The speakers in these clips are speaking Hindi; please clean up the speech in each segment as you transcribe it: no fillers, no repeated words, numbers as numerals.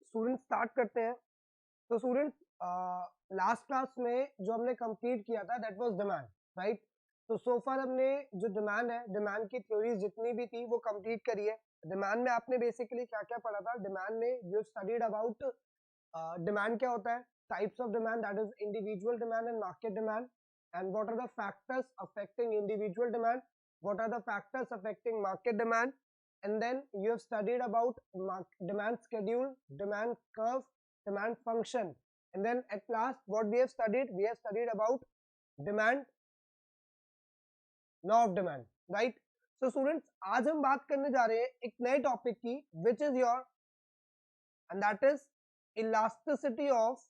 स्टूडेंट स्टार्ट करते हैं। तो स्टूडेंट लास्ट क्लास में जो हमने कंप्लीट किया था दैट वाज डिमांड, राइट। तो सो फार हमने जो डिमांड है, डिमांड की थ्योरीज जितनी भी थी वो कंप्लीट करी है। डिमांड में आपने बेसिकली क्या क्या पढ़ा था? डिमांड में यू स्टडीड अबाउट डिमांड क्या होता है, types of demand, that is individual demand and market demand, and what are the factors affecting individual demand, what are the factors affecting market demand, and then you have studied about demand schedule, demand curve, demand function, and then at last what we have studied, we have studied about demand law of demand, right? So students, आज हम बात करने जा रहे हैं एक नए टॉपिक की, which is your and that is elasticity of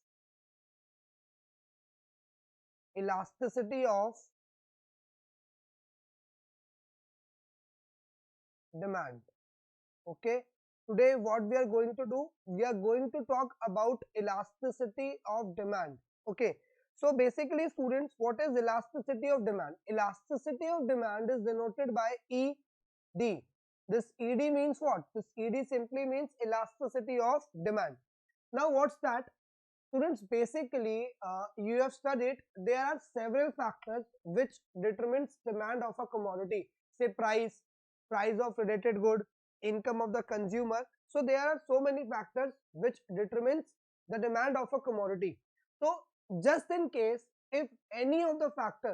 demand. Okay, today what we are going to do, we are going to talk about elasticity of demand. Okay, so basically students, what is elasticity of demand? Elasticity of demand is denoted by ED. This ED means what? This ED simply means elasticity of demand. Now what's that? Students, basically you have studied there are several factors which determines demand of a commodity, say price of related good, income of the consumer. So there are so many factors which determines the demand of a commodity. So just in case if any of the factor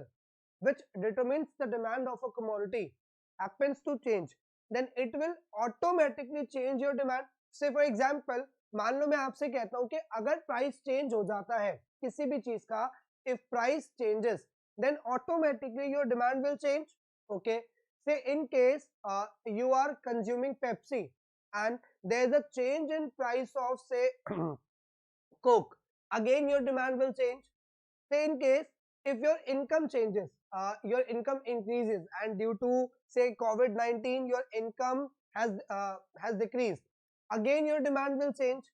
which determines the demand of a commodity happens to change, then it will automatically change your demand. Say for example, मान लो मैं आपसे कहता हूं कि अगर प्राइस चेंज हो जाता है किसी भी चीज का, if price changes then automatically your demand will change. Okay, say in case you are consuming Pepsi and there is a change in price of say Coke, again your demand will change. Say in case if your income changes, your income increases and due to say COVID-19 your income has decreased, again your demand will change.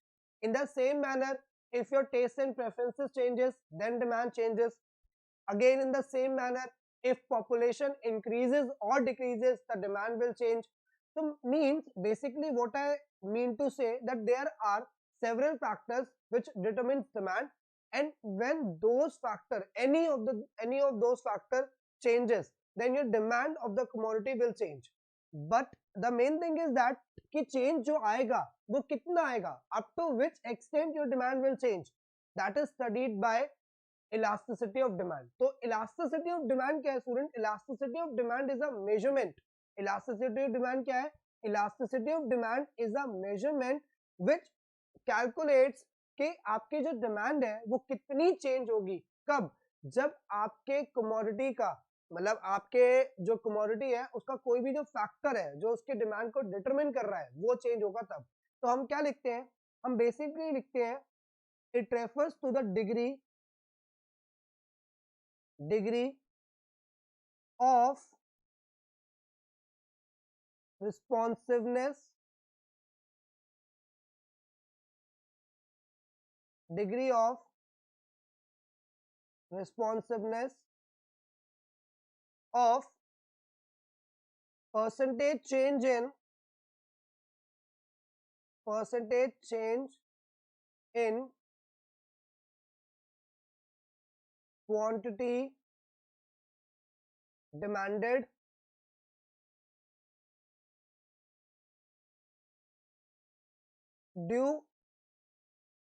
In the same manner, if your taste and preferences changes, then demand changes. Again in the same manner, if population increases or decreases, the demand will change. So means basically what I mean to say that there are several factors which determines demand, and when those factor any of those factor changes, then your demand of the commodity will change. But the main thing is that कि change जो आएगा वो कितना आएगा, up to which extent your demand will change, that is studied by elasticity of demand. तो elasticity of demand क्या है student? elasticity of demand is a measurement. elasticity of demand क्या है? elasticity of demand is a measurement which calculates कि आपकी जो डिमांड है वो कितनी चेंज होगी, कब? जब आपके कमोडिटी का मतलब आपके जो कमोडिटी है उसका कोई भी जो फैक्टर है जो उसके डिमांड को डिटरमिन कर रहा है वो चेंज होगा तब। तो हम क्या लिखते हैं? हम बेसिकली लिखते हैं it refers to the degree of responsiveness, degree of responsiveness of percentage change in quantity demanded due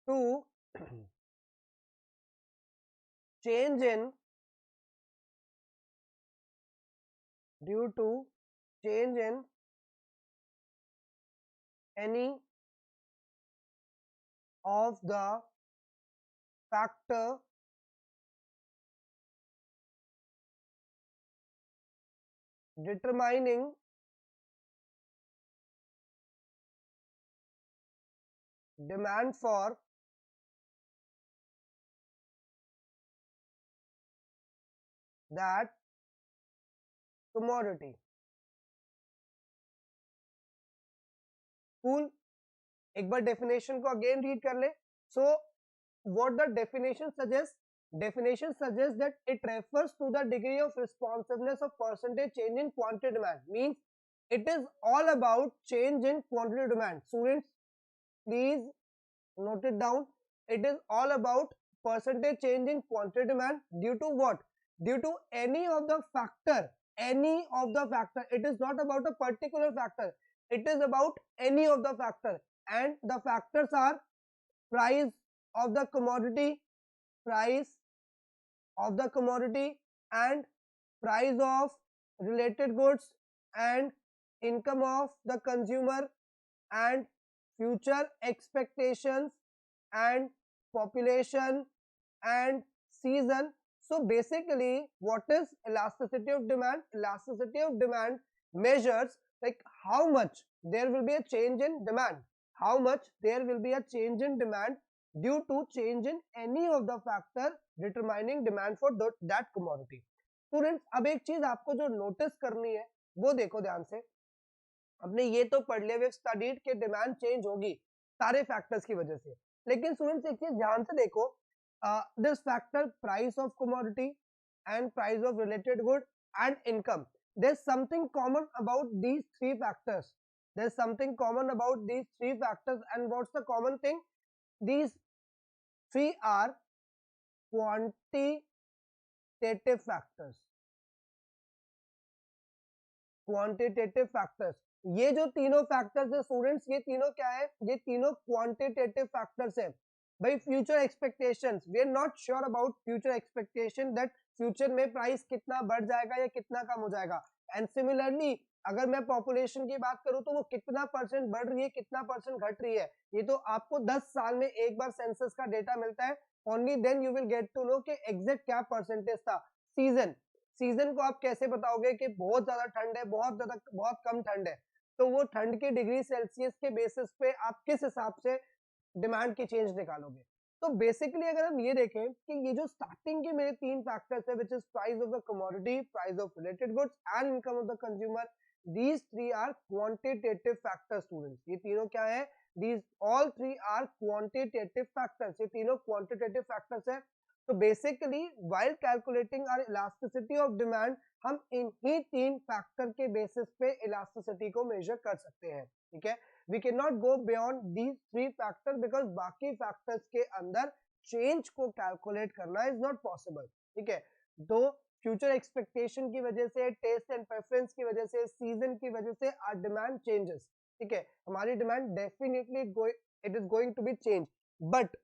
to change in any of the factor determining demand for that commodity. Cool. एक बार डेफिनेशन को अगेन रीड कर ले. So what the definition suggest? Definition suggests that it refers to the degree of responsiveness of percentage change in quantity demand. Means it is all about change in quantity demand. Students, please note it down. It is all about percentage change in quantity demand due to what? Due to any of the factor. Any of the factor. It is not about a particular factor. It is about any of the factor. And the factors are price of the commodity, price of the commodity, and price of related goods, and income of the consumer, and future expectations, and population, and season. So basically, what is elasticity of demand? Elasticity of demand measures like how much there will be a change in demand, how much there will be a change in demand due to change in any of the factor determining demand for that commodity. Students, अब एक चीज आपको जो नोटिस करनी है वो देखो ध्यान से. हमने ये तो पढ़ लिया, वी स्टडीड कि डिमांड चेंज होगी सारे फैक्टर्स की वजह से, लेकिन स्टूडेंट्स एक चीज ध्यान से देखो, this factor price of commodity and price of related good and income, there is something common about these three factors. There is something common about these three factors, and what's the common thing? These three are quantitative factors. Quantitative factors. ये जो तीनों फैक्टर्स है स्टूडेंट्स, ये तीनों क्या है? ये तीनों क्वांटिटेटिव फैक्टर्स है. भाई future expectations, we are not sure about future expectation that future में प्राइस कितना बढ़ जाएगा या कितना कम हो जाएगा. एंड सिमिलरली अगर मैं पॉपुलेशन की बात करूं तो वो कितना परसेंट बढ़ रही है, कितना परसेंट घट रही है, ये तो आपको 10 साल में एक बार सेंसस का डेटा मिलता है. Only then you will get to know कि एग्जैक्ट क्या परसेंटेज था. सीजन, सीजन को आप कैसे बताओगे कि बहुत ज्यादा ठंड है, बहुत कम ठंड है, तो वो ठंड के डिग्री सेल्सियस के बेसिस पे आप किस हिसाब से डिमांड की चेंज निकालोगे. तो बेसिकली अगर हम ये देखें कि ये जो स्टार्टिंग के मेरे तीन फैक्टर्स है, which is price of the commodity, price of related goods and income of the consumer, these three are quantitative factors students. ये तीनों क्या है? These all three are quantitative factors. ये तीनों quantitative factors है. तो basically while calculating our elasticity of demand, हम इन्हीं तीन फैक्टर के बेसिस पे elasticity को मेजर कर सकते हैं. ठीक है, we cannot go beyond these three factors because बाकी फैक्टर्स के अंदर चेंज को कैलकुलेट करना इज नॉट पॉसिबल. ठीक है, तो फ्यूचर एक्सपेक्टेशन की वजह से, टेस्ट एंड प्रेफरेंस की वजह से, सीजन की वजह से आर डिमांड चेंजेस. ठीक है, हमारी demand definitely it is going to be change, but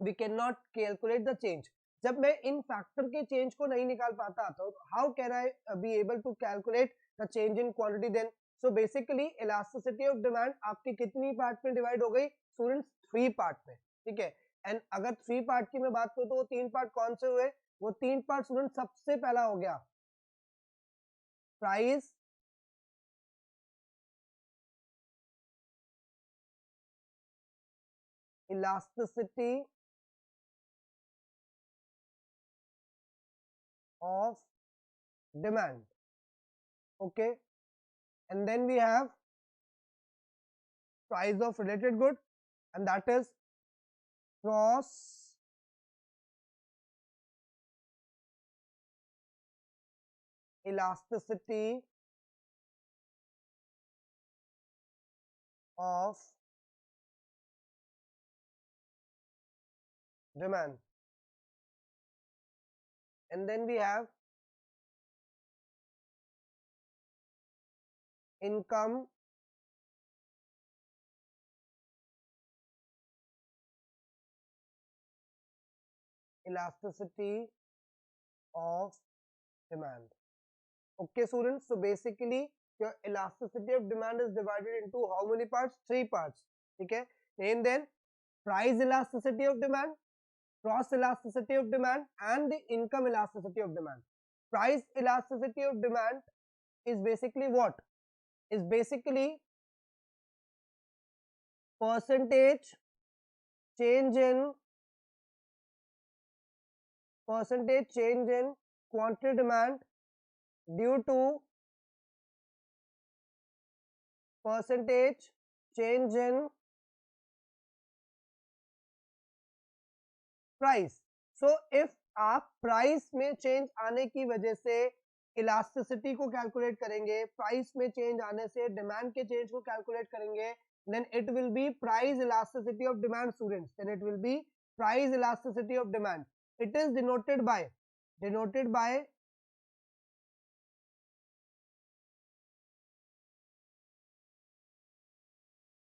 we can not calculate the change. जब मैं इन फैक्टर के चेंज को नहीं निकाल पाता तो how can I be able to calculate the change in quantity then? So basically elasticity of demand आपकी कितनी पार्ट में डिवाइड हो गई स्टूडेंट्स? 3 पार्ट में. ठीक है, एंड अगर 3 पार्ट की मैं बात करूं तो वो 3 पार्ट कौन से हुए? वो 3 पार्ट स्टूडेंट, सबसे पहला हो गया price, elasticity of demand. Okay, and then we have price of related good, and that is cross elasticity of demand. And then we have income elasticity of demand. Okay students, so basically your elasticity of demand is divided into how many parts? 3 parts. Okay, name then price elasticity of demand, cross elasticity of demand, and the income elasticity of demand. Price elasticity of demand is basically what? Is basically percentage change in quantity demand due to percentage change in price. So if आप प्राइस में चेंज आने की वजह से इलास्टिसिटी को कैलकुलेट करेंगे, प्राइस में चेंज आने से डिमांड के चेंज को कैलकुलेट करेंगे, then it will be price elasticity of demand, students. Then it will be price elasticity of demand. It is denoted by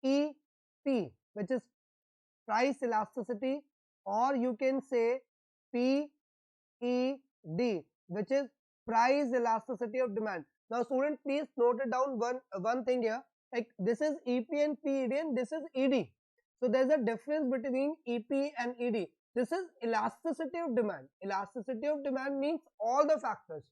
EP, which is price elasticity, or you can say PED, which is price elasticity of demand. Now student, please note it down, one thing here, like this is EP and PED and this is ED. So there's a difference between EP and ED. This is elasticity of demand. Elasticity of demand means all the factors.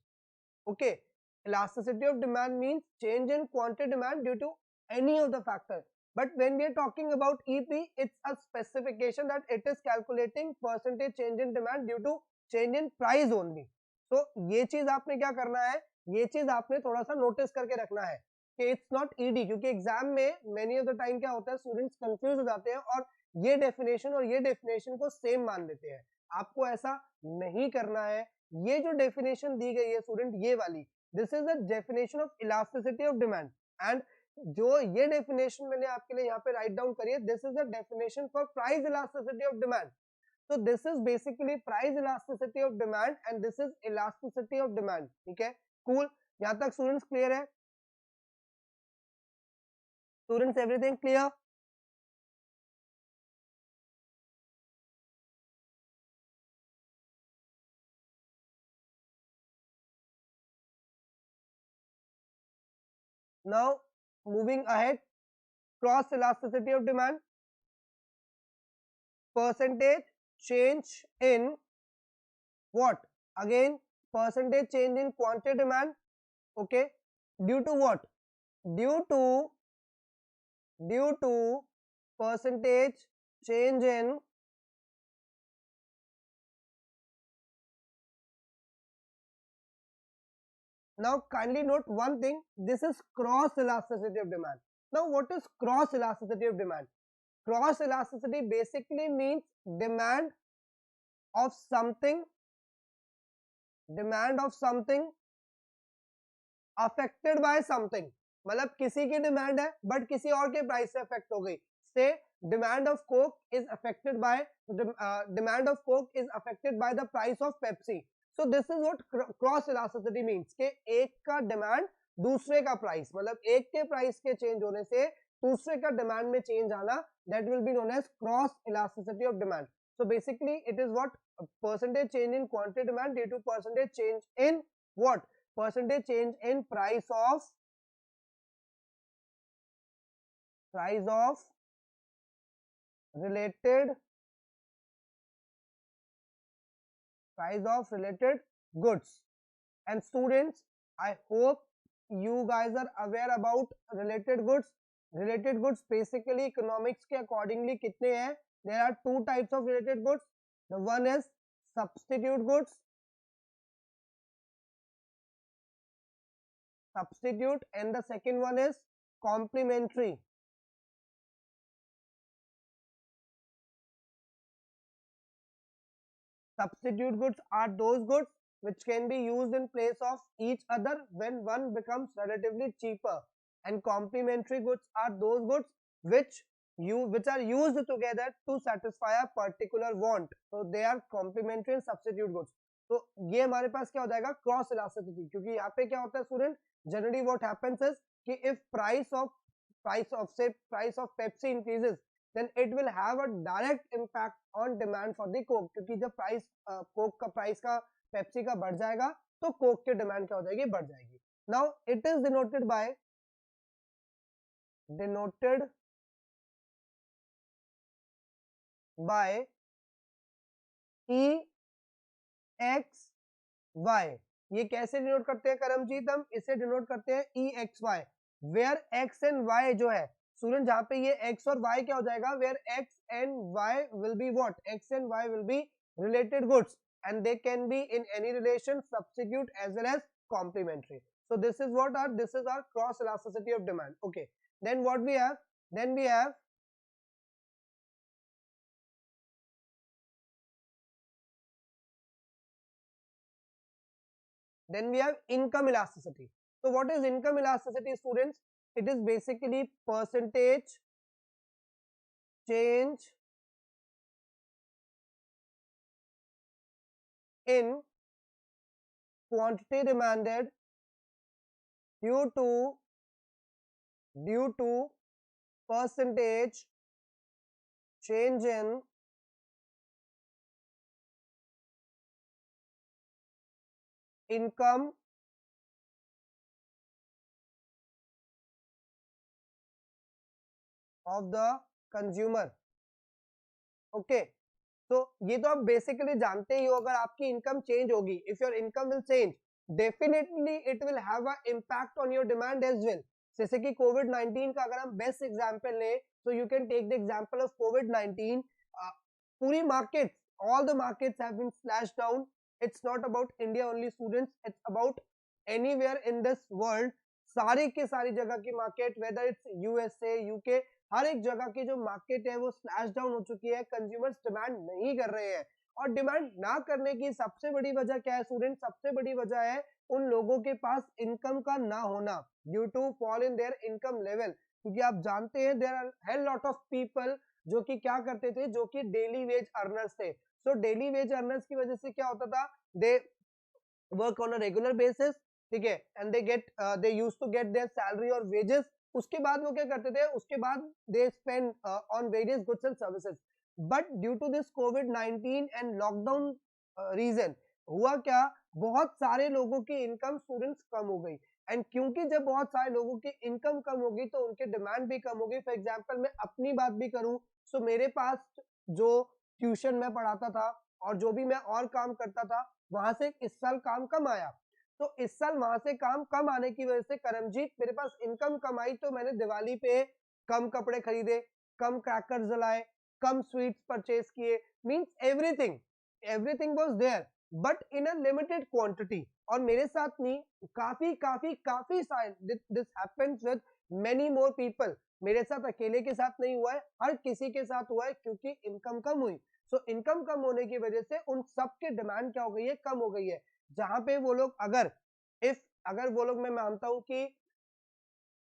Okay, elasticity of demand means change in quantity demand due to any of the factors. But when we are talking about EP, it's a specification that it is calculating percentage change in demand due to change in price only. तो ये चीज आपने क्या करना है, ये चीज आपने थोड़ा सा नोटिस करके रखना है कि इट्स नॉट ईडी, क्योंकि एग्जाम में मेनी ऑफ द टाइम क्या होता है, स्टूडेंट्स कंफ्यूज हो जाते हैं और ये डेफिनेशन और ये डेफिनेशन को सेम मान लेते हैं. आपको ऐसा नहीं करना है. ये जो डेफिनेशन दी गई है स्टूडेंट, ये वाली, this is the definition of elasticity of demand. And जो ये डेफिनेशन मैंने आपके लिए यहाँ पे राइट डाउन करी है, this is the definition for price elasticity of demand. So this is basically price elasticity of demand and this is elasticity of demand. ठीक है, cool. यहाँ तक students clear है? Students, everything clear? Now moving ahead, cross elasticity of demand, percentage change in what? Again, percentage change in quantity demand. Okay, due to what? Due to percentage change in now kindly note one thing, this is cross elasticity of demand. Now what is cross elasticity of demand? Cross elasticity basically means demand of something affected by something. मतलब किसी की डिमांड है बट किसी और के प्राइस से अफेक्ट हो गई. से demand of Coke is affected by the price of Pepsi. So this is what cross elasticity means कि एक का डिमांड दूसरे का प्राइस, मतलब एक के प्राइस के चेंज होने से दूसरे का डिमांड में चेंज आना, that will be known as cross elasticity of demand. So basically it is what? Percentage change in quantity demand due to percentage change in what? Percentage change in price of related goods. And students, I hope you guys are aware about related goods. Related goods basically economics के accordingly कितने हैं? There are two types of related goods. The one is substitute goods, and the second one is complementary. Substitute goods are those goods which can be used in place of each other when one becomes relatively cheaper, and complementary goods are those goods which are used together to satisfy a particular want. So they are complementary and substitute goods. तो ये हमारे पास क्या हो जाएगा? Cross elasticity. क्योंकि यहाँ पे क्या होता है student, generally what happens is कि if price of Pepsi increases, then it will have a direct impact on demand for the coke. क्योंकि जब प्राइस कोक का प्राइस का पेप्सी का बढ़ जाएगा तो कोक की डिमांड क्या हो जाएगी? बढ़ जाएगी. Now it is denoted by EXY. ये कैसे डिनोट करते हैं करमजीत? हम इसे डिनोट करते हैं EXY, where X and Y जो है स्टूडेंट, जहां पे ये X और Y क्या हो जाएगा? Where X and Y will be what? X and Y will be related goods and they can be in any relation, substitute as well as complementary. So this is our cross elasticity of demand. Okay, then what we have? Then we have income elasticity. So what is income elasticity, students? It is basically percentage change in quantity demanded due to percentage change in income of the consumer. Okay, तो ये तो आप बेसिकली जानते ही हो, अगर आपकी इनकम चेंज होगी, if your income will change, definitely it will have a impact on your demand as well. जैसे कि कोविड 19 का अगर हम बेस्ट एग्जांपल लें, so you can take the example of COVID-19. पूरी market, all the markets have been slashed down. It's not about India only, students, it's about anywhere in this world. सारी की सारी जगह की market, whether it's USA, UK, हर एक जगह की जो मार्केट है वो स्लैश डाउन हो चुकी है. कंज्यूमर्स डिमांड नहीं कर रहे हैं, और डिमांड ना करने की सबसे बड़ी वजह क्या है स्टूडेंट? सबसे बड़ी वजह है उन लोगों के पास इनकम का ना होना, due to fall in their income level. क्योंकि आप जानते हैं there are hell lot of people जो कि क्या करते थे, जो कि डेली वेज अर्नर्स थे. सो डेली वेज अर्नर्स की वजह से क्या होता था, they work on a regular basis, ठीक है, and they used to get their salary और वेजेस. उसके बाद वो क्या करते थे, उसके बाद they spend on various goods and services. But due to this कोविड-19 एंड लॉकडाउन रीजन, हुआ क्या, बहुत सारे लोगों की इनकम स्टूडेंट्स कम हो गई. एंड क्योंकि जब बहुत सारे लोगों की इनकम कम होगी तो उनके डिमांड भी कम होगी. फॉर एग्जांपल मैं अपनी बात भी करूं, सो मेरे पास जो ट्यूशन मैं पढ़ाता था और जो भी मैं और काम करता था, वहां से इस साल काम कम आया. तो इस साल वहां से काम कम आने की वजह से करमजीत मेरे पास इनकम कम आई, तो मैंने दिवाली पे कम कपड़े खरीदे, कम क्रैकर्स जलाए, कम स्वीट्स परचेज किए. Means everything, everything was there but in a limited quantity. और मेरे साथ नहीं, काफी काफी काफी सारे, this happens with many more people. मेरे साथ अकेले के साथ नहीं हुआ है, हर किसी के साथ हुआ है, क्योंकि इनकम कम हुई. सो इनकम कम होने की वजह से उन सब के डिमांड क्या हो गई है, कम हो गई है. जहां पे वो लोग अगर वो लोग, मैं मानता हूं कि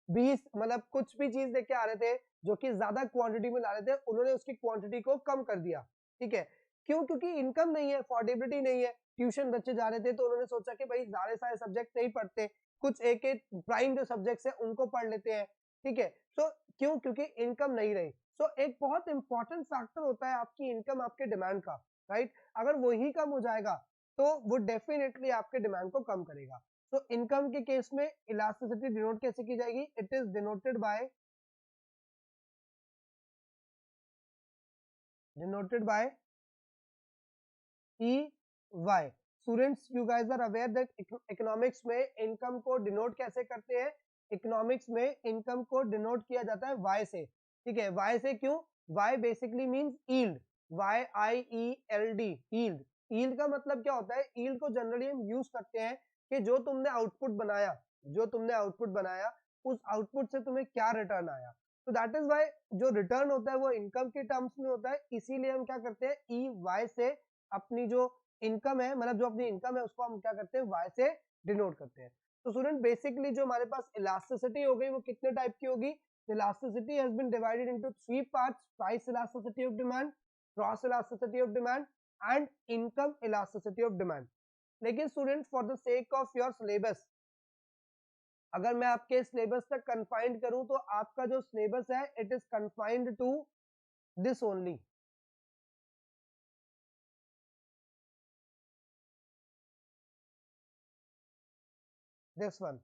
20 मतलब कुछ भी चीज लेके आ रहे थे जो कि ज्यादा क्वांटिटी में ला रहे थे, उन्होंने उसकी क्वांटिटी को कम कर दिया. ठीक है, क्यों? क्योंकि इनकम नहीं है, अफोर्डेबिलिटी नहीं है. ट्यूशन बच्चे जा रहे थे तो उन्होंने सोचा कि भाई सारे सारे सब्जेक्ट नहीं पढ़ते, कुछ एक एक प्राइम जो सब्जेक्ट्स है उनको पढ़ लेते हैं. ठीक है, सो क्यों? क्योंकि इनकम नहीं रही. सो एक बहुत इंपॉर्टेंट फैक्टर होता है आपकी इनकम, आपके डिमांड का, राइट. अगर वही कम हो जाएगा तो वो डेफिनेटली आपके डिमांड को कम करेगा. तो इनकम के केस में इलास्टिसिटी डिनोट कैसे की जाएगी? It is denoted by E Y. Students, you guys are aware that economics में इनकम को डिनोट कैसे करते हैं? इकोनॉमिक्स में इनकम को डिनोट किया जाता है वाई से. ठीक है, वाई से क्यों? Y basically means yield, Y I E L D, yield. Yield का मतलब क्या होता है? यील्ड को जनरली हम यूज करते हैं कि जो तुमने आउटपुट बनाया, उस आउटपुट से तुम्हें क्या रिटर्न आया. तो दैट इज वाई जो रिटर्न होता है वो इनकम के टर्म्स में होता है. इसीलिए हम क्या करते हैं, ई वाई से अपनी जो इनकम है, मतलब जो अपनी इनकम है उसको हम क्या करते हैं, वाई से डिनोट करते हैं. तो स्टूडेंट बेसिकली जो हमारे पास इलास्टिसिटी हो गई वो कितने टाइप की होगी? Elasticity has been divided into 3 parts: price elasticity of demand, cross elasticity of demand and income elasticity of demand. लेकिन student for the sake of your syllabus, अगर मैं आपके सिलेबस तक कंफाइंड करूं तो आपका जो सिलेबस है it is confined to this only, this one.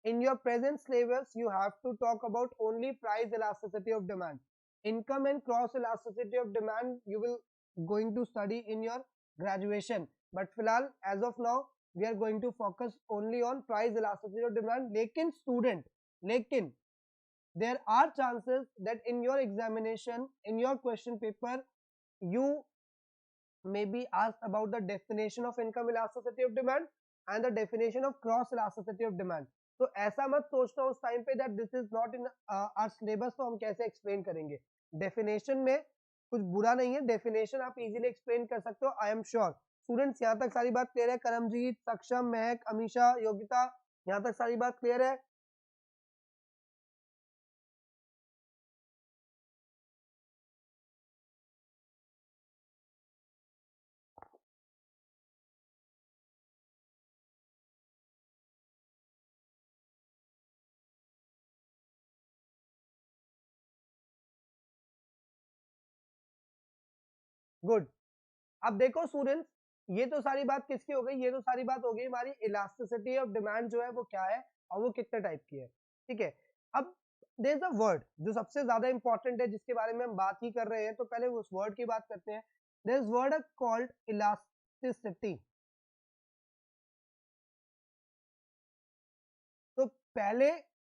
In your present syllabus you have to talk about only price elasticity of demand. Income and cross elasticity of demand you will going to study in your graduation, but filhal as of now we are going to focus only on price elasticity of demand. Lekin student, lekin there are chances that in your examination, in your question paper, you may be asked about the definition of income elasticity of demand and the definition of cross elasticity of demand. तो ऐसा मत सोचना उस टाइम पे that this is not in our syllabus, तो हम कैसे एक्सप्लेन करेंगे. डेफिनेशन में कुछ बुरा नहीं है, डेफिनेशन आप इजीली एक्सप्लेन कर सकते हो, आई एम श्योर. स्टूडेंट्स, यहाँ तक सारी बात क्लियर है? करमजीत, सक्षम, महक, अमीशा, योगिता, यहाँ तक सारी बात क्लियर है? गुड। अब देखो स्टूडेंट्स, ये तो सारी बात किसकी हो गई, ये तो सारी बात हो गई हमारी इलास्टिसिटी ऑफ डिमांड जो है वो क्या है और वो कितने टाइप की है, ठीक है। अब देयर इज अ वर्ड जो सबसे ज्यादा इंपॉर्टेंट है, जिसके बारे में हम बात ही कर रहे हैं, तो पहले उस वर्ड की बात करते हैं। There is word called elasticity. तो पहले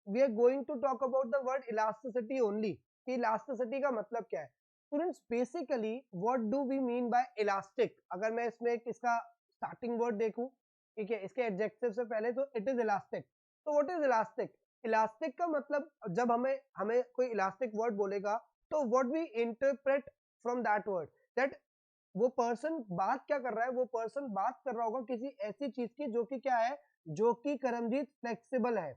we are going to talk about the word elasticity only, कि इलास्टिसिटी का मतलब क्या है। Students basically what do we mean by elastic, अगर मैं इसमें एक इसका स्टार्टिंग वर्ड देखूं, ठीक है, इसके एडजेक्टिव से पहले, तो इट इज इलास्टिक। तो व्हाट इज इलास्टिक? इलास्टिक का मतलब, जब हमें हमें कोई इलास्टिक वर्ड बोलेगा, तो what we interpret from that word, that वो पर्सन बात क्या कर रहा है, वो पर्सन बात कर रहा होगा किसी ऐसी चीज की जो कि क्या है, जो कि करमजीत फ्लेक्सिबल है।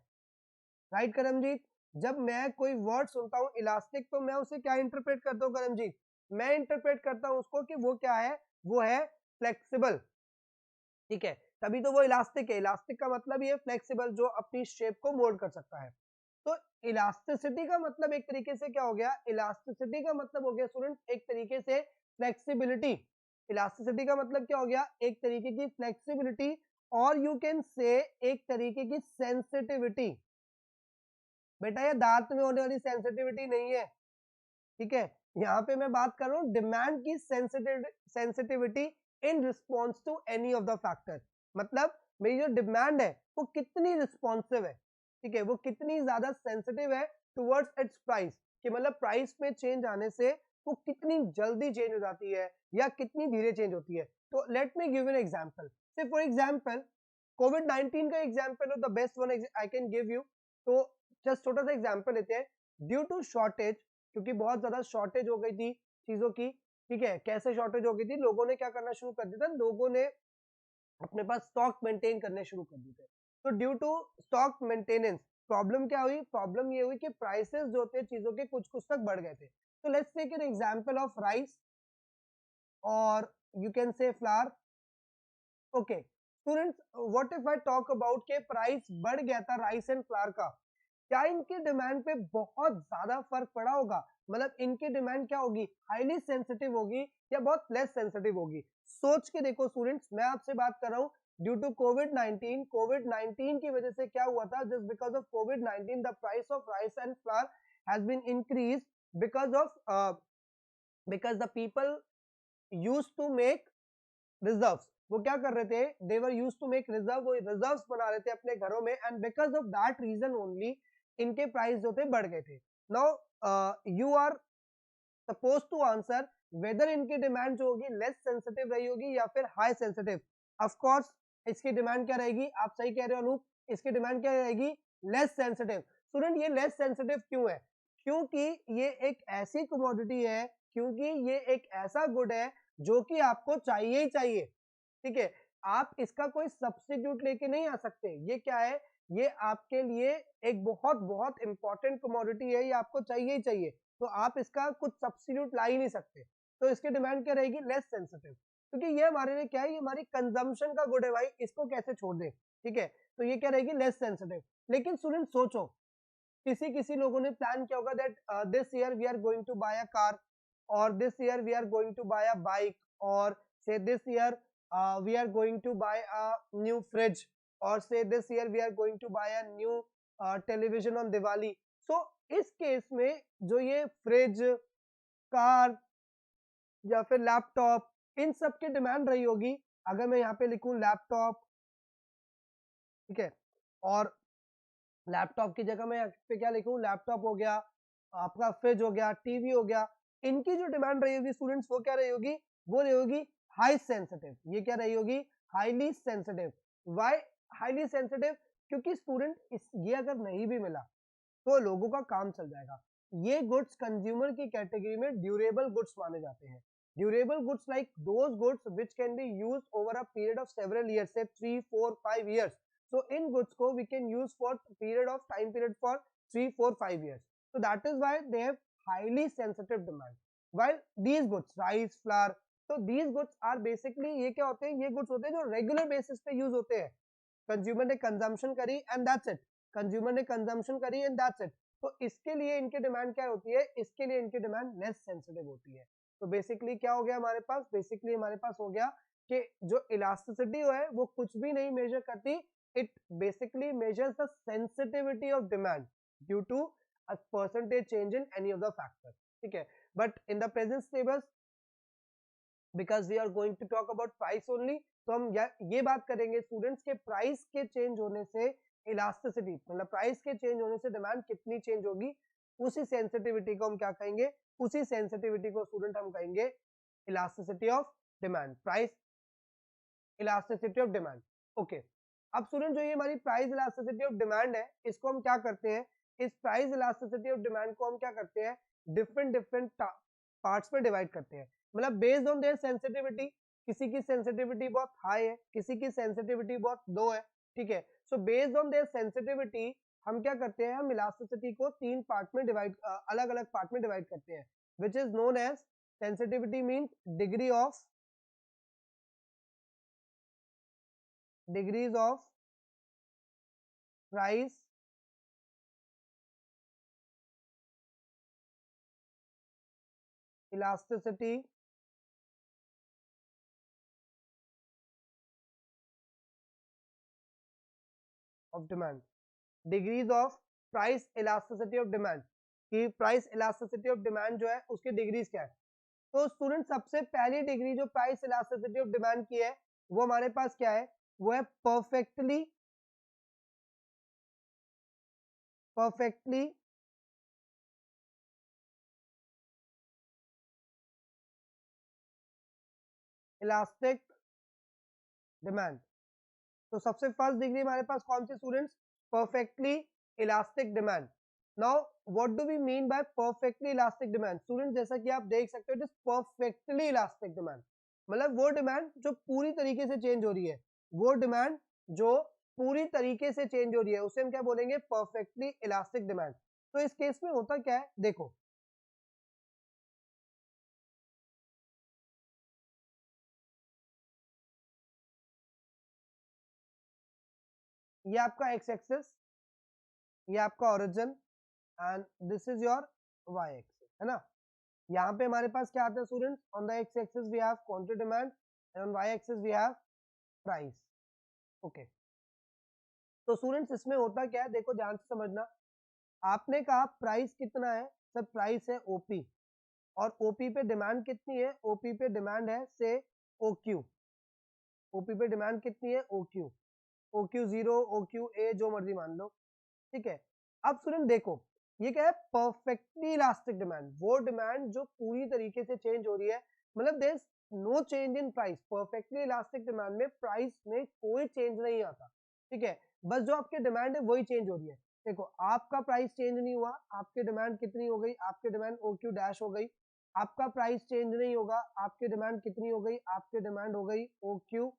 राइट करमजीत, जब मैं कोई वर्ड सुनता हूँ इलास्टिक, तो मैं उसे क्या इंटरप्रेट करता हूँ करमजीत? मैं इंटरप्रेट करता हूँ उसको कि वो क्या है, वो है फ्लेक्सिबल, ठीक है, तभी तो वो इलास्टिक है। इलास्टिक का मतलब ये फ्लेक्सिबल, जो अपनी शेप को मोल्ड कर सकता है। तो इलास्टिसिटी का मतलब एक तरीके से क्या हो गया, इलास्टिसिटी का मतलब हो गया स्टूडेंट एक तरीके से फ्लेक्सिबिलिटी। इलास्टिसिटी का मतलब क्या हो गया, एक तरीके की फ्लेक्सिबिलिटी, और यू कैन से एक तरीके की सेंसिटिविटी। बेटा ये दांत में होने वाली सेंसिटिविटी नहीं है, ठीक है, यहाँ पे मैं बात कर रहा हूँ डिमांड की sensitivity in response to any of the factor. मतलब मेरी जो डिमांड है वो कितनी रिस्पॉन्सिव है, ठीक है, वो कितनी ज्यादा सेंसिटिव है टुवर्ड्स इट्स प्राइस, कि मतलब प्राइस में चेंज आने से वो कितनी जल्दी चेंज हो जाती है या कितनी धीरे चेंज होती है। तो let me give an example, से फॉर एग्जांपल कोविड 19 का एग्जांपल हो, the best one I can give you. तो जस्ट छोटा सा एग्जांपल लेते हैं। ड्यू टू शॉर्टेज, क्योंकि बहुत ज्यादा शॉर्टेज हो गई थी चीजों की, ठीक है, कैसे शॉर्टेज हो गई थी, लोगों ने क्या करना शुरू कर दिया था, लोगों ने अपने पास स्टॉक मेंटेन करने शुरू कर दिए थे। तो due to stock maintenance problem क्या हुई, प्रॉब्लम ये हुई कि प्राइसेस जो थे चीजों के कुछ कुछ तक बढ़ गए थे। तो let's take an example of rice, और you can say flour. Okay students, what if I talk about के प्राइस बढ़ गया था राइस एंड फ्लावर का, क्या इनकी डिमांड पे बहुत ज्यादा फर्क पड़ा होगा? मतलब इनकी डिमांड क्या होगी, हाईली सेंसिटिव होगी या बहुत लेस सेंसिटिव होगी? सोच के देखो स्टूडेंट्स, मैं आपसे बात कर रहा हूँ ड्यू टू कोविड 19 की वजह से क्या हुआ था, just because of Covid 19 the price of rice and flour has been increase because of because the people use to make reserves. वो क्या कर रहे थे, they were used to make reserve, वो रिजर्व्स बना रहे थे अपने घरों में, and because of that reason only इनके प्राइस जो थे बढ़ गए थे। Now you are suppose to answer whether इनकी डिमांड जो होगी लेस सेंसिटिव रही होगी या फिर हाई सेंसिटिव। ऑफ कोर्स इसकी डिमांड क्या रहेगी, आप सही कह रहे हो अनूप, इसकी डिमांड क्या रहेगी, लेस सेंसिटिव। स्टूडेंट ये लेस सेंसिटिव क्यों है, क्योंकि ये एक ऐसी कमोडिटी है, क्योंकि ये एक ऐसा गुड है जो कि आपको चाहिए ही चाहिए, ठीक है, आप इसका कोई सब्स्टिट्यूट लेके नहीं आ सकते। ये क्या है, ये आपके लिए एक बहुत बहुत इंपॉर्टेंट कमोडिटी है, ये आपको चाहिए ही चाहिए, तो आप इसका कुछ सब्स्टिट्यूट ला ही नहीं सकते। तो इसकी डिमांड क्या रहेगी, लेस सेंसिटिव, क्योंकि ये हमारे लिए क्या है, ये हमारी कंजम्पशन का गुड है भाई, इसको कैसे छोड़ दें, ठीक है, तो ये क्या रहेगी, लेस सेंसिटिव। लेकिन स्टूडेंट सोचो, किसी किसी लोगों ने प्लान किया होगा that this year we are going to buy a car, और this year we are going to buy a bike, और say this year we are going to buy a new fridge, or say this year we are going to buy a new television on Diwali. So इस केस में जो ये फ्रिज, कार या फिर लैपटॉप, इन सब की डिमांड रही होगी, अगर मैं यहाँ पे लिखूं लैपटॉप, ठीक है, और लैपटॉप की जगह मैं यहाँ पे क्या लिखूं, लैपटॉप हो गया, आपका फ्रिज हो गया, टीवी हो गया, इनकी जो डिमांड रही होगी स्टूडेंट्स वो क्या रही होगी, वो रही होगी हाई सेंसिटिव। ये क्या रही होगी, highly sensitive. Why highly sensitive, क्योंकि स्टूडेंट इस ये अगर नहीं भी मिला तो लोगों का काम चल जाएगा। ये गुड्स कंज्यूमर की कैटेगरी में ड्यूरेबल गुड्स माने जाते हैं। Durable goods like those goods which can be used over a period of several years, से 3 4 5 इयर्स। so in goods को we can use for period of time period for 3 4 5 years, so that is why they have highly sensitive demand, while these goods rice flour, so these goods are basically ये क्या होते हैं, ये goods होते हैं जो रेगुलर बेसिस पे यूज होते हैं, कंज्यूमर ने कंजम्पशन करी एंड दैट्स इट, कंज्यूमर ने कंजम्पशन करी एंड दैट्स इट। तो इसके लिए इनकी डिमांड क्या होती है, इसके लिए इनकी डिमांड लेस सेंसिटिव होती है। तो बेसिकली क्या हो गया हमारे पास, बेसिकली हमारे पास हो गया कि जो इलास्टिसिटी है वो कुछ भी नहीं मेजर करती, it basically measures the sensitivity of demand due to a percentage change in any of the factor, ठीक है। But in the present syllabus because we are going to talk about price only, तो हम ये बात करेंगे स्टूडेंट्स के प्राइस के चेंज होने से इलास्टिसिटी, मतलब प्राइस के चेंज होने से डिमांड कितनी चेंज होगी, उसी सेंसिटिविटी को हम क्या कहेंगे, उसी सेंसिटिविटी को स्टूडेंट हम कहेंगे elasticity of demand, price elasticity of demand. Okay, अब स्टूडेंट जो ये हमारी प्राइस इलास्टिसिटी ऑफ डिमांड है, इसको हम क्या करते हैं, इस प्राइस इलास्टिसिटी ऑफ डिमांड को हम क्या करते हैं, डिफरेंट डिफरेंट पार्ट्स में डिवाइड करते हैं, मतलब बेस्ड ऑन देयर सेंसिटिविटी। किसी की सेंसिटिविटी बहुत हाई है, किसी की सेंसिटिविटी बहुत लो है, ठीक है। So based on their sensitivity हम क्या करते हैं, हम इलास्टिसिटी को तीन पार्ट में डिवाइड, अलग अलग पार्ट में डिवाइड करते हैं, which is known as sensitivity means degrees of price elasticity of demand, degrees of price elasticity of demand, कि प्राइस इलास्टिसिटी ऑफ डिमांड जो है उसकी डिग्रीज क्या है। तो स्टूडेंट सबसे पहली डिग्री जो प्राइस इलास्टिसिटी ऑफ डिमांड की है वो हमारे पास क्या है, वो है परफेक्टली इलास्टिक डिमांड। तो सबसे फर्स्ट डिग्री हमारे पास कौन सी students, perfectly elastic demand. Now what do we mean by perfectly elastic demand, student जैसा कि आप देख सकते हो, it is perfectly elastic demand, मतलब वो डिमांड जो पूरी तरीके से चेंज हो रही है, वो डिमांड जो पूरी तरीके से चेंज हो रही है उसे हम क्या बोलेंगे, परफेक्टली इलास्टिक डिमांड। तो इस केस में होता क्या है, देखो ये आपका एक्स एक्सिस, ये आपका origin and this is your Y axis, है ना। यहाँ पे हमारे पास क्या आता है students, on the X axis we have quantity demand and on Y axis we have price. Okay, तो स्टूडेंट्स इसमें होता क्या है, देखो ध्यान से समझना, आपने कहा प्राइस कितना है, सर प्राइस है ओपी, और ओपी पे डिमांड कितनी है, ओपी पे डिमांड है से ओक्यू, ओपी पे डिमांड कितनी है ओक्यू, ओक्यू जीरो ओक्यू ए जो मर्जी मान लो, ठीक है। अब स्टूडेंट देखो ये क्या है, परफेक्टली इलास्टिक डिमांड, वो डिमांड जो पूरी तरीके से चेंज हो रही है, मतलब there is no change in price, perfectly elastic demand में प्राइस में कोई चेंज नहीं आता, ठीक है, बस जो आपकी डिमांड है वही चेंज हो रही है। देखो आपका प्राइस चेंज नहीं हुआ, आपकी डिमांड कितनी हो गई, आपकी डिमांड ओ क्यू डैश हो गई, आपका प्राइस चेंज नहीं होगा, आपकी डिमांड कितनी हो गई, आपकी डिमांड हो गई ओ क्यू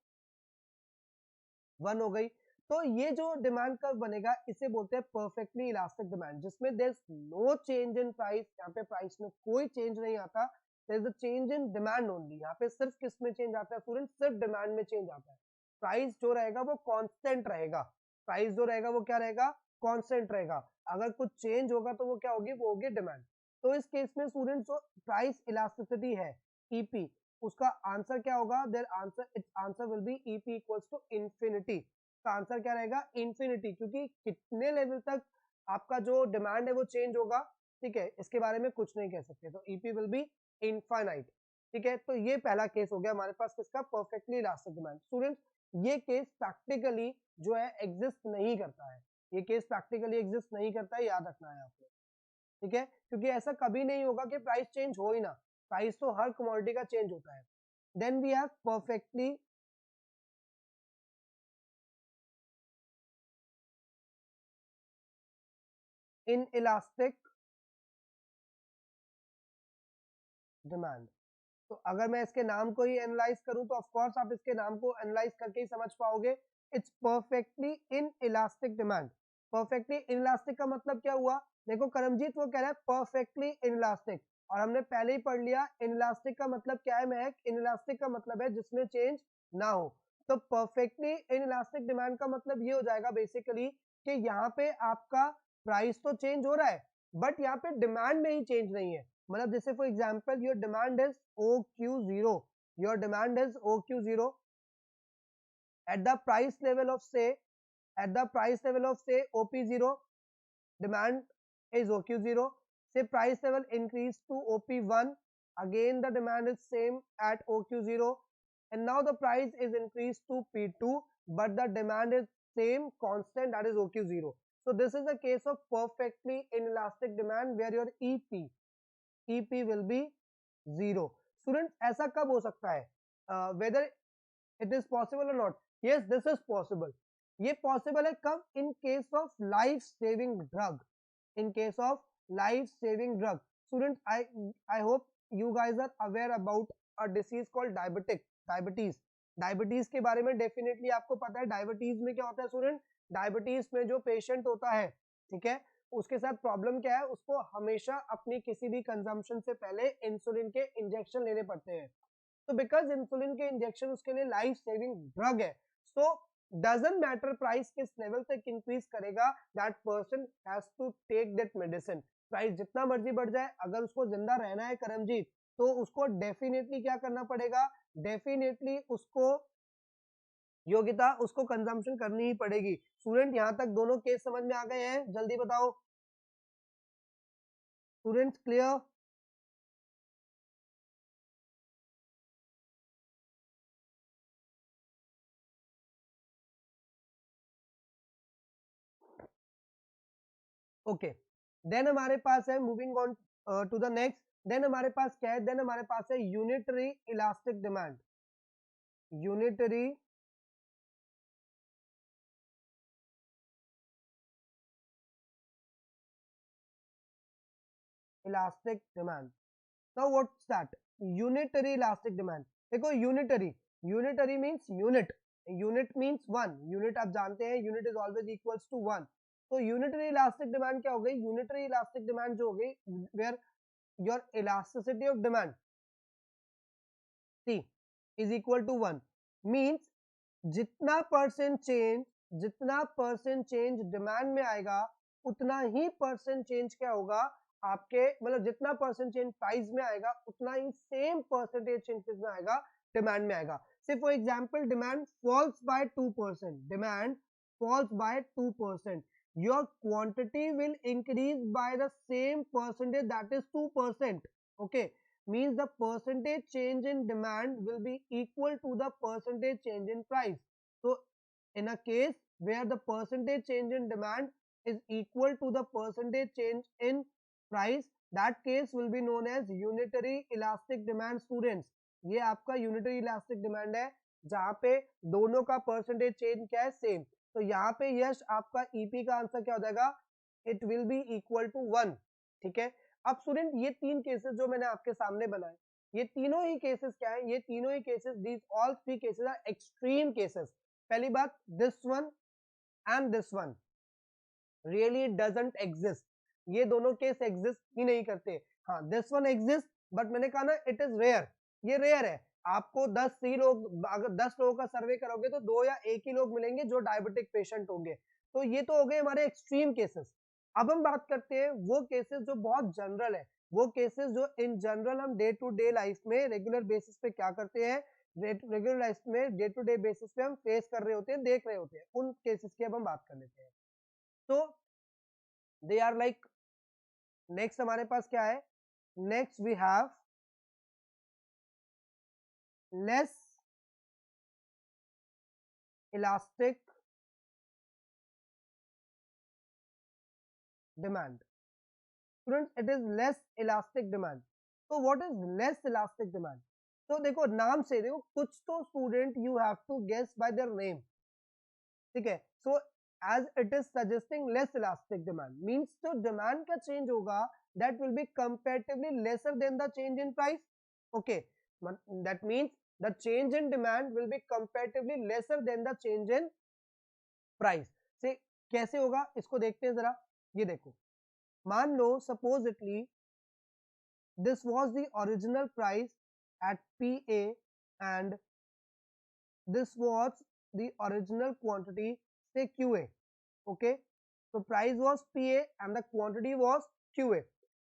वन हो गई। तो ये जो डिमांड कर्व बनेगा इसे बोलते हैं परफेक्टली इलास्टिक डिमांड, जिसमें there is no change in price, यहाँ पे प्राइस में कोई चेंज नहीं आता, there is a change in demand only, यहाँ पे सिर्फ किस में चेंज आता है स्टूडेंट, सिर्फ डिमांड में चेंज आता है, प्राइस जो रहेगा वो कांस्टेंट रहेगा, प्राइस जो रहेगा वो क्या रहेगा, कांस्टेंट रहेगा, अगर कुछ चेंज होगा तो वो क्या होगी, वो होगी डिमांड। तो इस केस में स्टूडेंट जो प्राइस इलास्टिसिटी है ईपी, उसका आंसर क्या होगा, there answer, its answer will be EP equals to infinity, का आंसर क्या रहेगा, इंफिनिटी, क्योंकि कितने लेवल तक आपका जो डिमांड है वो चेंज होगा, ठीक है, इसके बारे में कुछ नहीं कह सकते, तो ईपी विल बी इनफाइनाइट, ठीक है। तो ये पहला केस हो गया हमारे पास किसका, परफेक्टली इलास्टिक डिमांड। स्टूडेंट्स ये केस प्रैक्टिकली जो है एग्जिस्ट नहीं करता है, ये केस प्रैक्टिकली एग्जिस्ट नहीं करता है, याद रखना है आपको, ठीक है, क्योंकि ऐसा कभी नहीं होगा कि प्राइस चेंज हो ही ना, प्राइस तो हर कमोडिटी का चेंज होता है। Then we have perfectly inelastic demand. तो अगर मैं इसके नाम को ही एनालाइज करूं तो ऑफ कोर्स आप इसके नाम को एनालाइज करके ही समझ पाओगे, it's perfectly in elastic demand. Perfectly in elastic का मतलब क्या हुआ, देखो करमजीत वो कह रहा है परफेक्टली इन इलास्टिक, और हमने पहले ही पढ़ लिया इन इलास्टिक का मतलब क्या है महक, इन इलास्टिक का मतलब है जिसमें चेंज ना हो। तो परफेक्टली इन इलास्टिक डिमांड का मतलब ये हो जाएगा बेसिकली कि यहाँ पे आपका प्राइस तो चेंज हो रहा है बट यहाँ पे डिमांड में ही चेंज नहीं है, मतलब जैसे for example your demand is OQ0, your demand is OQ0 at the price level of say OP0, demand is OQ0. Say price level increase to OP1, again the demand is same at OQ0, and now the price is increased to P2, but the demand is same constant, that is OQ0. So this is a case of perfectly inelastic demand where your EP will be 0. Students, ऐसा कब हो सकता है? Whether it is possible or not? Yes, this is possible. ये possible है कब? In case of life saving drug. In case of life saving drug. Students, I hope you guys are aware about a disease called diabetes. Diabetes के बारे में डेफिनेटली आपको पता है. डायबिटीज में क्या होता है स्टूडेंट? डायबिटीज में जो पेशेंट होता है, ठीक है, उसके साथ प्रॉब्लम क्या है? उसको हमेशा अपनी किसी भी कंजम्पशन से पहले इंसुलिन के इंजेक्शन लेने पड़ते हैं. तो बिकॉज इंसुलिन के इंजेक्शन उसके लिए लाइफ सेविंग ड्रग है, सो डजंट मैटर प्राइस किस लेवल तक इंक्रीज करेगा, that person has to take that medicine. Price जितना मर्जी बढ़ जाए, अगर उसको जिंदा रहना है करमजीत, तो उसको डेफिनेटली क्या करना पड़ेगा? डेफिनेटली उसको योग्यता, उसको कंजम्पशन करनी ही पड़ेगी. स्टूडेंट, यहां तक दोनों केस समझ में आ गए हैं? जल्दी बताओ स्टूडेंट्स, क्लियर? ओके, देन हमारे पास है, moving on to the next, then हमारे पास क्या है? देन हमारे पास है unitary elastic demand. Unitary elastic demand. Now what's that? Unitary elastic demand. देखो, unitary means unit. Unit means one. Unit आप जानते हैं, unit is always equals to one. तो यूनिटरी इलास्टिक डिमांड क्या हो गई? यूनिटरी इलास्टिक डिमांड जो हो गई, where your elasticity of demand T is equal to 1, means जितना परसेंट चेंज डिमांड में आएगा, उतना ही परसेंट चेंज क्या होगा आपके, मतलब जितना परसेंट चेंज प्राइस में आएगा, उतना ही सेम परसेंटेज चेंज किसमें आएगा? डिमांड में आएगा. Say for example, demand falls by 2%, demand falls by 2%, your quantity will increase by the same percentage, that is 2%. Okay, means the percentage change in demand will be equal to the percentage change in price. So in a case where the percentage change in demand is equal to the percentage change in price, that case will be known as unitary elastic demand. Students, ये आपका unitary elastic demand है, जहाँ पे दोनों का percentage change क्या है? सेम. तो यहाँ पे यश आपका ईपी का आंसर क्या हो जाएगा? It will be equal to 1. ठीक है. अब स्टूडेंट, ये तीन केसेस जो मैंने आपके सामने बनाए, ये तीनों ही केसेस क्या है? ये तीनों ही cases, these all three cases are extreme cases. पहली बात, this one and this one really doesn't exist. ये दोनों केस एग्जिस्ट ही नहीं करते. हाँ, दिस वन एग्जिस्ट, बट मैंने कहा ना, इट इज रेयर. ये रेयर है. आपको 10 ही लोग, अगर 10 लोगों का सर्वे करोगे तो 2 या 1 ही लोग मिलेंगे जो डायबिटिक पेशेंट होंगे. तो ये तो हो गए हमारे एक्सट्रीम केसेस. अब हम बात करते हैं वो केसेस जो बहुत जनरल है, वो केसेस जो इन जनरल हम डे टू डे लाइफ में रेगुलर बेसिस पे क्या करते हैं, रेगुलर लाइफ में डे टू डे बेसिस पे हम फेस कर रहे होते हैं, देख रहे होते हैं. उन केसेस की अब हम बात कर लेते हैं. तो दे आर लाइक, नेक्स्ट हमारे पास क्या है? Next we have less elastic demand. Students, it is less elastic demand. तो what is less elastic demand? तो देखो, नाम से देखो, कुछ तो student you have to guess by their name. ठीक है. So as it is suggesting less elastic demand, means जो डिमांड का चेंज होगा, that will be comparatively lesser than the change in price. Okay, that means the change in demand will be comparatively lesser than the change in price. से कैसे होगा इसको देखते हैं जरा. ये देखो, मान लो supposedly this was the original price at PA and this was the original quantity, say QA. Okay, so price was PA and the quantity was QA.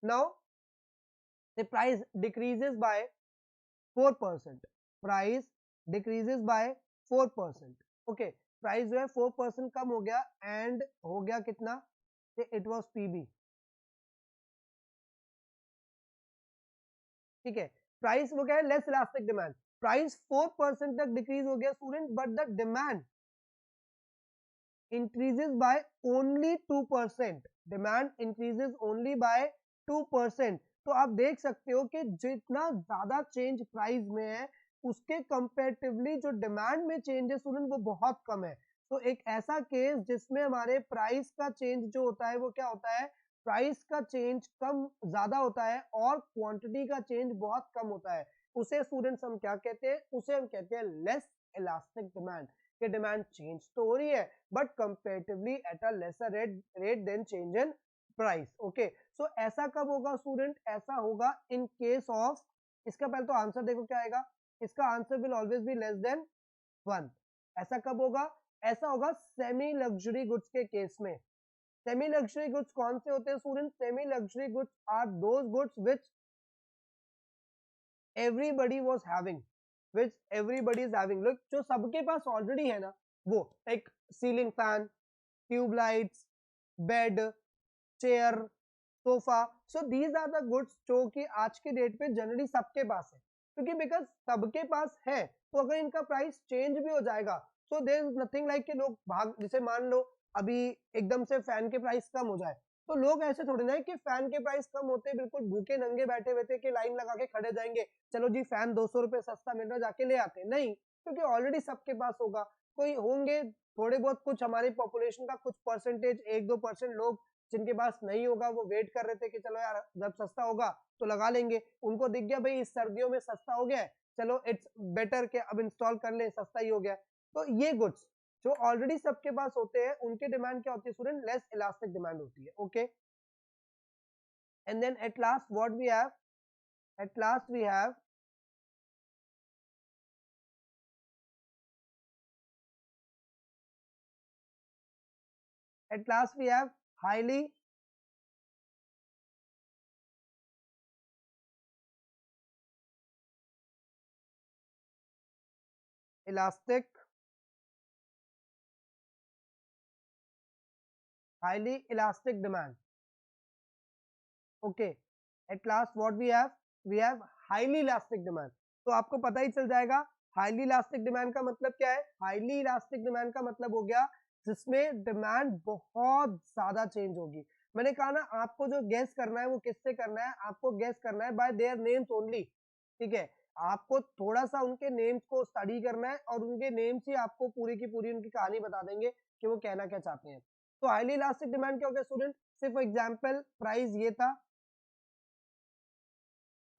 Now the price decreases by 4%. Price decreases by 4%. Okay, price जो है 4% कम हो गया एंड हो गया कितना, इट वॉज पीबी. ठीक है, प्राइस वो क्या है, लेस इलास्टिक डिमांड. प्राइस 4% तक डिक्रीज हो गया student, but the demand increases by only 2%. Demand increases only by 2%. तो आप देख सकते हो कि जितना ज्यादा चेंज प्राइस में है उसके कंपैरेटिवली जो डिमांड में चेंज है स्टूडेंट वो बहुत कम है. तो एक ऐसा केस जिसमें हमारे प्राइस का चेंज जो होता है वो क्या होता है, प्राइस का चेंज कम ज्यादा होता है और क्वांटिटी का चेंज बहुत कम होता है, उसे स्टूडेंट्स हम क्या कहते हैं, उसे हम कहते हैं लेस इलास्टिक डिमांड. कि डिमांड चेंज तो हो रही है but comparatively at a lesser rate than change in price. Okay, so ऐसा कब होगा स्टूडेंट, ऐसा होगा इन केस ऑफ, इसका पहले तो आंसर देखो क्या आएगा, इसका answer will always be less than 1. ऐसा कब होगा, ऐसा होगा सेमी लग्जरी गुड्स के केस में. सेमी लग्जरी गुड्स कौन से होते हैं student, semi luxury goods are those goods which everybody was having, which everybody is having. Look, जो सबके पास ऑलरेडी है ना, वो एक ceiling fan, tube lights, bed, chair, sofa. So these are the goods जो कि आज के डेट पे जनरली सबके पास है, क्योंकि बिकॉज सबके पास है तो अगर इनका प्राइस चेंज भी हो जाएगा so there is nothing like कि लोग भाग, जैसे मान लो अभी एकदम से फैन के प्राइस कम हो जाए तो लोग ऐसे थोड़ी ना है कि फैन के प्राइस कम होते बिल्कुल भूखे नंगे बैठे हुए थे कि लाइन लगा के खड़े जाएंगे, चलो जी फैन 200 रुपए सस्ता मिल रहा है जाके ले आते, नहीं, क्योंकि ऑलरेडी सबके पास होगा. कोई होंगे थोड़े बहुत, कुछ हमारी पॉपुलेशन का कुछ परसेंटेज 1-2% लोग जिनके पास नहीं होगा वो वेट कर रहे थे कि चलो यार जब सस्ता होगा तो लगा लेंगे, उनको दिख गया भाई इस सर्दियों में सस्ता हो गया है, चलो इट्स बेटर के अब इंस्टॉल कर ले, सस्ता ही हो गया. तो ये गुड्स जो ऑलरेडी सबके पास होते हैं उनकी डिमांड क्या होती है स्टूडेंट, लेस इलास्टिक डिमांड होती है. Okay, and then at last what we have, at last we have highly elastic demand. Okay, at last what we have highly elastic demand. तो आपको पता ही चल जाएगा हाईली इलास्टिक डिमांड का मतलब क्या है. हाईली इलास्टिक डिमांड का मतलब हो गया जिसमें डिमांड बहुत ज्यादा चेंज होगी. मैंने कहा ना आपको जो गेस करना है वो किससे करना है, आपको गेस करना है बाय देयर नेम्स ओनली. ठीक है, आपको थोड़ा सा उनके नेम्स को स्टडी करना है और उनके नेम्स ही आपको पूरी की पूरी उनकी कहानी बता देंगे कि वो कहना क्या चाहते हैं. तो हाईली इलास्टिक डिमांड क्या हो गया स्टूडेंट, सिर्फ एग्जांपल प्राइस ये था,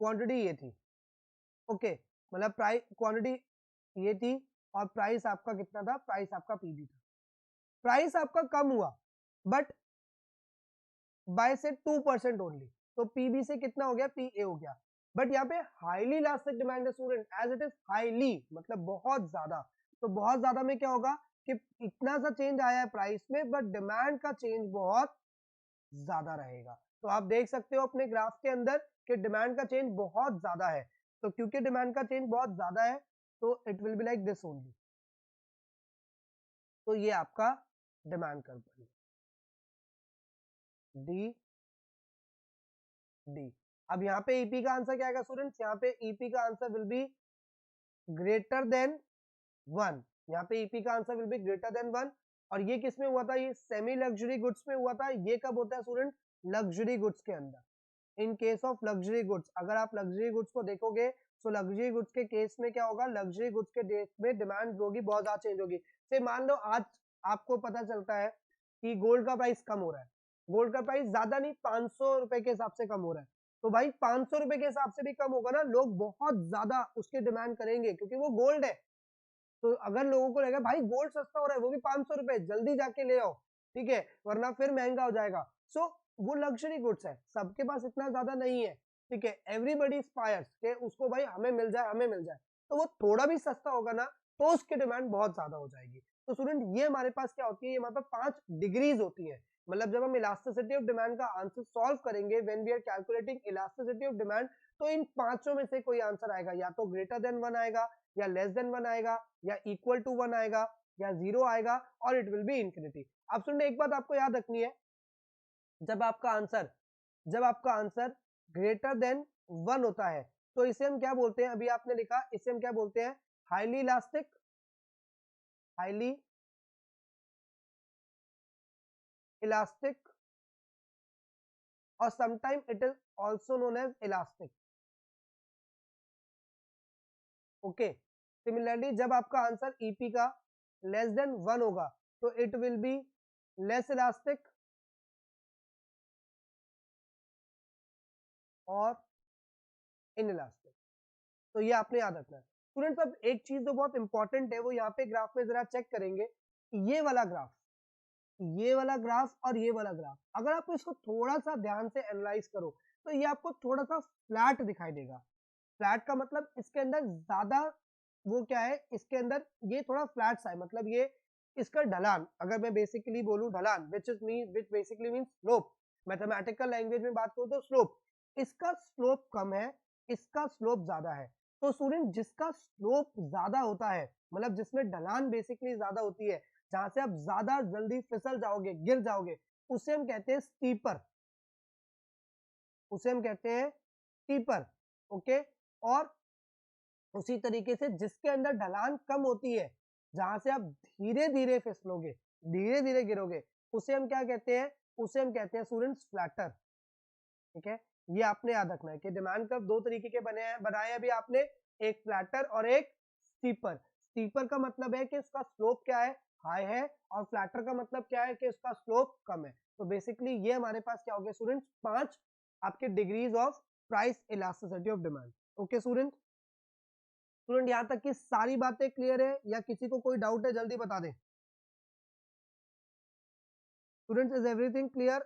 क्वांटिटी ये थी. ओके, मतलब प्राइस क्वांटिटी ये थी और प्राइस आपका कितना था, प्राइस आपका पीबी था. प्राइस आपका कम हुआ बट बाय से 2% ओनली, तो पीबी से कितना हो गया, पीए हो गया. बट यहाँ पे हाईली इलास्टिक डिमांड है student, as it is highly मतलब बहुत ज्यादा. तो बहुत ज्यादा में क्या होगा कि इतना सा चेंज आया है प्राइस में बट डिमांड का चेंज बहुत ज्यादा रहेगा. तो आप देख सकते हो अपने ग्राफ के अंदर कि डिमांड का चेंज बहुत ज्यादा है. तो क्योंकि डिमांड का चेंज बहुत ज्यादा है तो it will be like this only. तो ये आपका डिमांड कर्व बन डी डी. अब यहाँ पे ईपी का आंसर क्या आएगा स्टूडेंट्स, यहाँ पे ईपी का answer will be greater than 1. यहाँ पे ईपी का answer will be greater than 1. और ये किस में हुआ था, ये सेमी लग्जरी गुड्स में हुआ था. ये कब होता है स्टूडेंट, लग्जरी गुड्स के अंदर. In case of luxury goods, अगर आप लग्जरी गुड्स को देखोगे तो लग्जरी गुड्स के केस में क्या होगा, लग्जरी गुड्स के केस में डिमांड होगी बहुत ज्यादा चेंज होगी. से मान लो आज आपको पता चलता है कि गोल्ड का प्राइस कम हो रहा है, गोल्ड का प्राइस ज्यादा नहीं 500 रुपए के हिसाब से कम हो रहा है, तो भाई 500 रुपए के हिसाब से भी कम होगा ना, लोग बहुत ज्यादा उसकी डिमांड करेंगे क्योंकि वो गोल्ड है. तो अगर लोगों को लगेगा भाई गोल्ड सस्ता हो रहा है वो भी 500 रुपए, जल्दी जाके ले आओ, ठीक है, वरना फिर महंगा हो जाएगा. सो वो लग्जरी गुड्स है, सबके पास इतना ज्यादा नहीं है, ठीक है. एवरीबॉडी एस्पायर्स के उसको भाई हमें मिल जाए हमें मिल जाए, तो वो थोड़ा भी सस्ता होगा ना तो उसकी डिमांड बहुत ज्यादा हो जाएगी. तो स्टूडेंट ये हमारे पास क्या होती है, ये हमारे पास 5 डिग्रीज होती है. मतलब जब हम इलास्टिसिटी ऑफ डिमांड का आंसर सॉल्व करेंगे when we are calculating elasticity of demand, तो इन पांचों में से कोई आंसर आएगा, या तो ग्रेटर देन 1 आएगा, या लेस देन 1 आएगा, या इक्वल टू 1 आएगा, या 0 आएगा, और इट विल बी इंफिनिटी। अब सुनिए, एक बात आपको याद रखनी है, जब आपका आंसर ग्रेटर देन 1 होता है तो इसे हम क्या बोलते हैं, अभी आपने लिखा, इसे हम क्या बोलते हैं, हाईली इलास्टिक, हाईली इलास्टिक, और sometime it is also known as elastic. Okay, similarly जब आपका आंसर ईपी का लेस देन 1 होगा तो it will be less elastic और इनइलास्टिक। तो ये आपने याद रखना है स्टूडेंट्स। अब एक चीज जो बहुत इंपॉर्टेंट है वो यहाँ पे ग्राफ में जरा चेक करेंगे, ये वाला ग्राफ, ये वाला ग्राफ और ये वाला ग्राफ, अगर आप इसको थोड़ा सा ध्यान से एनालाइज करो तो ये आपको थोड़ा सा फ्लैट दिखाई देगा। फ्लैट का मतलब इसके अंदर ज्यादा वो क्या है, इसके अंदर ये थोड़ा फ्लैट सा है, मतलब ये इसका ढलान, अगर मैं बेसिकली बोलूं ढलान, which basically means slope, mathematical language में बात करूं तो स्लोप, इसका स्लोप कम है, इसका स्लोप ज्यादा है। तो स्टूडेंट जिसका स्लोप ज्यादा होता है, मतलब जिसमें ढलान बेसिकली ज्यादा होती है, जहां से आप ज्यादा जल्दी फिसल जाओगे, गिर जाओगे, उसे हम कहते हैं स्टीपर, उसे हम कहते हैं स्टीपर। ओके, और उसी तरीके से जिसके अंदर ढलान कम होती है, जहां से आप धीरे धीरे फिसलोगे, धीरे धीरे गिरोगे, उसे हम क्या कहते हैं, उसे हम कहते हैं स्टूडेंट्स फ्लैटर। ठीक है, ये आपने याद रखना है कि डिमांड कर्व दो तरीके के बनाए हैं अभी आपने, एक फ्लैटर और एक स्टीपर। स्टीपर का मतलब है कि इसका स्लोप क्या है, हाई है, और फ्लैटर का मतलब क्या है कि इसका स्लोप कम है। तो बेसिकली ये हमारे पास क्या हो गया स्टूडेंट्स, 5 आपके degrees of price elasticity of demand. Okay student, यहाँ तक की सारी बातें क्लियर है या किसी को कोई डाउट है जल्दी बता दें। Students, is everything clear?